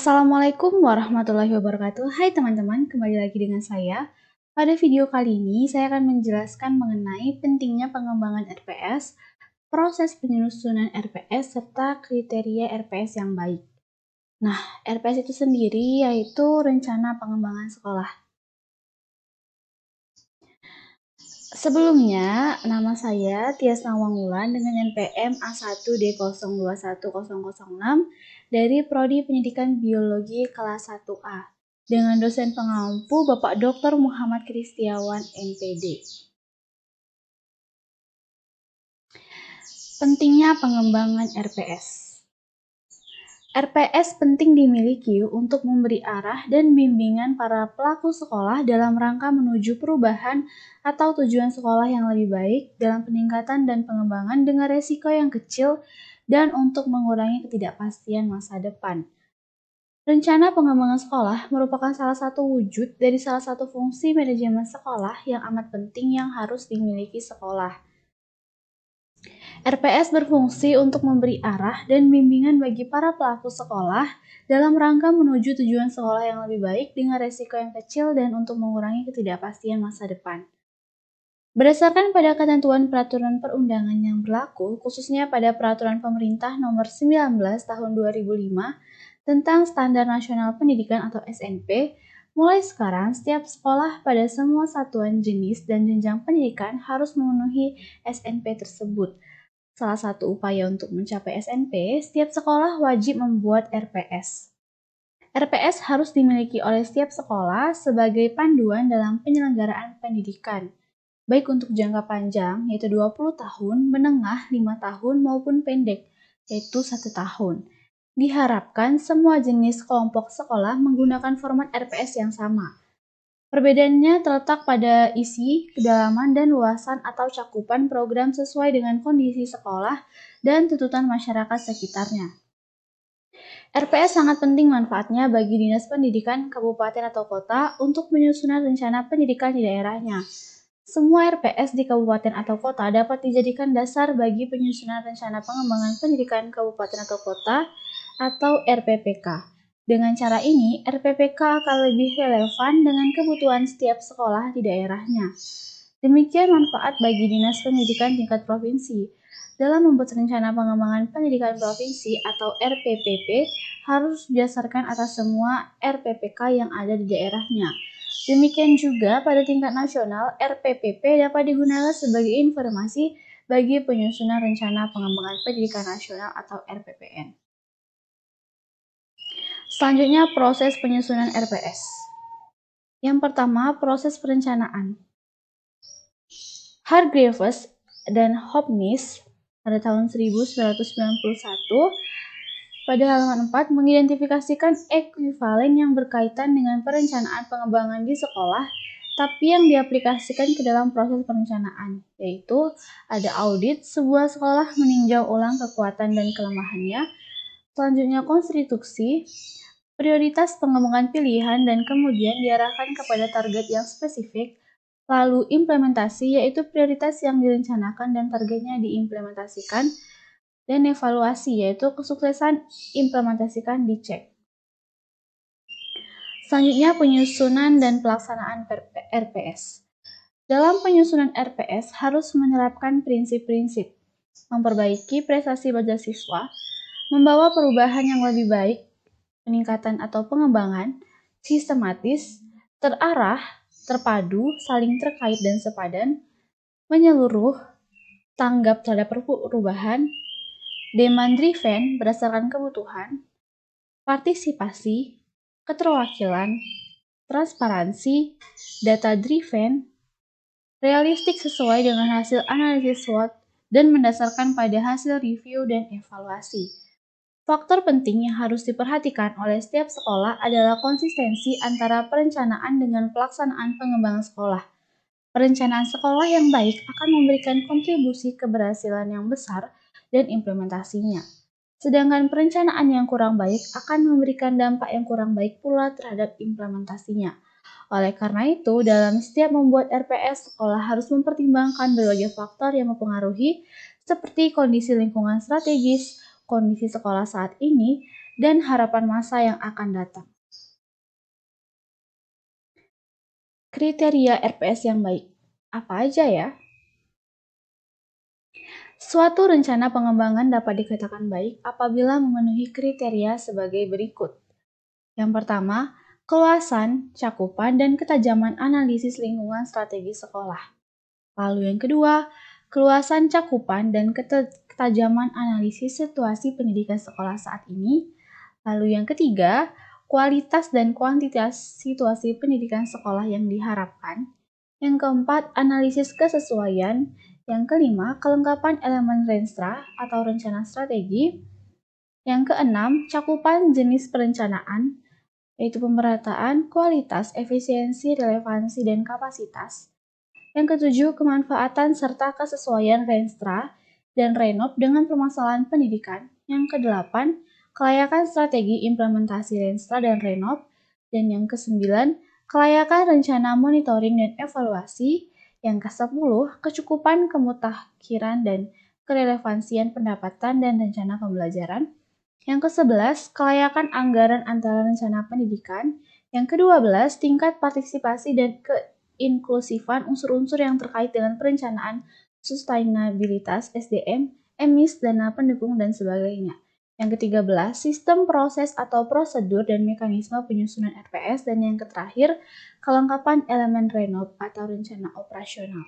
Assalamualaikum warahmatullahi wabarakatuh. Hai teman-teman, kembali lagi dengan saya. Pada video kali ini, saya akan menjelaskan mengenai pentingnya pengembangan RPS, proses penyusunan RPS, serta kriteria RPS yang baik. Nah, RPS itu sendiri yaitu rencana pengembangan sekolah. Sebelumnya, nama saya Tias Nawangwulan dengan NPM A1D021006 dari Prodi Pendidikan Biologi kelas 1A dengan dosen pengampu Bapak Dr. Muhammad Kristiawan MPD. Pentingnya pengembangan RPS. RPS penting dimiliki untuk memberi arah dan bimbingan para pelaku sekolah dalam rangka menuju perubahan atau tujuan sekolah yang lebih baik dalam peningkatan dan pengembangan dengan resiko yang kecil dan untuk mengurangi ketidakpastian masa depan. Rencana pengembangan sekolah merupakan salah satu wujud dari salah satu fungsi manajemen sekolah yang amat penting yang harus dimiliki sekolah. RPS berfungsi untuk memberi arah dan bimbingan bagi para pelaku sekolah dalam rangka menuju tujuan sekolah yang lebih baik dengan resiko yang kecil dan untuk mengurangi ketidakpastian masa depan. Berdasarkan pada ketentuan peraturan perundangan yang berlaku, khususnya pada Peraturan Pemerintah Nomor 19 Tahun 2005 tentang Standar Nasional Pendidikan atau SNP, mulai sekarang setiap sekolah pada semua satuan jenis dan jenjang pendidikan harus memenuhi SNP tersebut. Salah satu upaya untuk mencapai SNP, setiap sekolah wajib membuat RPS. RPS harus dimiliki oleh setiap sekolah sebagai panduan dalam penyelenggaraan pendidikan, baik untuk jangka panjang, yaitu 20 tahun, menengah 5 tahun, maupun pendek, yaitu 1 tahun. Diharapkan semua jenis kelompok sekolah menggunakan format RPS yang sama. Perbedaannya terletak pada isi, kedalaman, dan luasan atau cakupan program sesuai dengan kondisi sekolah dan tuntutan masyarakat sekitarnya. RPS sangat penting manfaatnya bagi Dinas Pendidikan Kabupaten atau Kota untuk penyusunan rencana pendidikan di daerahnya. Semua RPS di kabupaten atau kota dapat dijadikan dasar bagi penyusunan rencana pengembangan pendidikan kabupaten atau kota atau RPPK. Dengan cara ini, RPPK akan lebih relevan dengan kebutuhan setiap sekolah di daerahnya. Demikian manfaat bagi Dinas Pendidikan tingkat provinsi. Dalam membuat rencana pengembangan pendidikan provinsi atau RPPP harus didasarkan atas semua RPPK yang ada di daerahnya. Demikian juga pada tingkat nasional, RPPP dapat digunakan sebagai informasi bagi penyusunan rencana pengembangan pendidikan nasional atau RPPN. Selanjutnya, proses penyusunan RPS. Yang pertama, proses perencanaan. Hargreaves dan Hopkins pada tahun 1991 pada halaman 4 mengidentifikasikan ekuivalen yang berkaitan dengan perencanaan pengembangan di sekolah, tapi yang diaplikasikan ke dalam proses perencanaan, yaitu ada audit, sebuah sekolah meninjau ulang kekuatan dan kelemahannya, selanjutnya konstitusi, prioritas pengembangan pilihan, dan kemudian diarahkan kepada target yang spesifik, lalu implementasi, yaitu prioritas yang direncanakan dan targetnya diimplementasikan, dan evaluasi, yaitu kesuksesan implementasikan dicek. Selanjutnya, penyusunan dan pelaksanaan RPS. Dalam penyusunan RPS harus menerapkan prinsip-prinsip, memperbaiki prestasi belajar siswa, membawa perubahan yang lebih baik, peningkatan atau pengembangan, sistematis, terarah, terpadu, saling terkait dan sepadan, menyeluruh, tanggap terhadap perubahan, demand-driven berdasarkan kebutuhan, partisipasi, keterwakilan, transparansi, data-driven, realistik sesuai dengan hasil analisis SWOT, dan mendasarkan pada hasil review dan evaluasi. Faktor penting yang harus diperhatikan oleh setiap sekolah adalah konsistensi antara perencanaan dengan pelaksanaan pengembangan sekolah. Perencanaan sekolah yang baik akan memberikan kontribusi keberhasilan yang besar dan implementasinya. Sedangkan perencanaan yang kurang baik akan memberikan dampak yang kurang baik pula terhadap implementasinya. Oleh karena itu, dalam setiap membuat RPS, sekolah harus mempertimbangkan berbagai faktor yang mempengaruhi seperti kondisi lingkungan strategis, kondisi sekolah saat ini, dan harapan masa yang akan datang. Kriteria RPS yang baik. Apa aja ya? Suatu rencana pengembangan dapat dikatakan baik apabila memenuhi kriteria sebagai berikut. Yang pertama, keluasan, cakupan, dan ketajaman analisis lingkungan strategi sekolah. Lalu yang kedua, keluasan, cakupan, dan ketajaman analisis situasi pendidikan sekolah saat ini. Lalu yang ketiga, kualitas dan kuantitas situasi pendidikan sekolah yang diharapkan. Yang keempat, analisis kesesuaian. Yang kelima, kelengkapan elemen renstra atau rencana strategi. Yang keenam, cakupan jenis perencanaan, yaitu pemerataan, kualitas, efisiensi, relevansi, dan kapasitas. Yang ketujuh, kemanfaatan serta kesesuaian renstra dan renov dengan permasalahan pendidikan. Yang kedelapan, kelayakan strategi implementasi renstra dan renov. Dan yang kesembilan, kelayakan rencana monitoring dan evaluasi. Yang kesepuluh, kecukupan kemutakhiran dan kerelevansian pendapatan dan rencana pembelajaran. Yang ke-11, kelayakan anggaran antara rencana pendidikan. Yang ke-12, tingkat partisipasi dan keinklusifan unsur-unsur yang terkait dengan perencanaan sustainabilitas SDM, emis, dana pendukung, dan sebagainya. Yang ke-13, sistem proses atau prosedur dan mekanisme penyusunan RPS. Dan yang terakhir, kelengkapan elemen renov atau rencana operasional.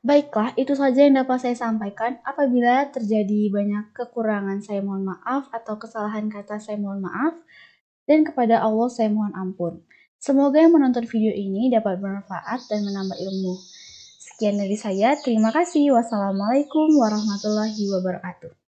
Baiklah, itu saja yang dapat saya sampaikan. Apabila terjadi banyak kekurangan, saya mohon maaf, atau kesalahan kata, saya mohon maaf. Dan kepada Allah, saya mohon ampun. Semoga yang menonton video ini dapat bermanfaat dan menambah ilmu. Sekian dari saya, terima kasih. Wassalamualaikum warahmatullahi wabarakatuh.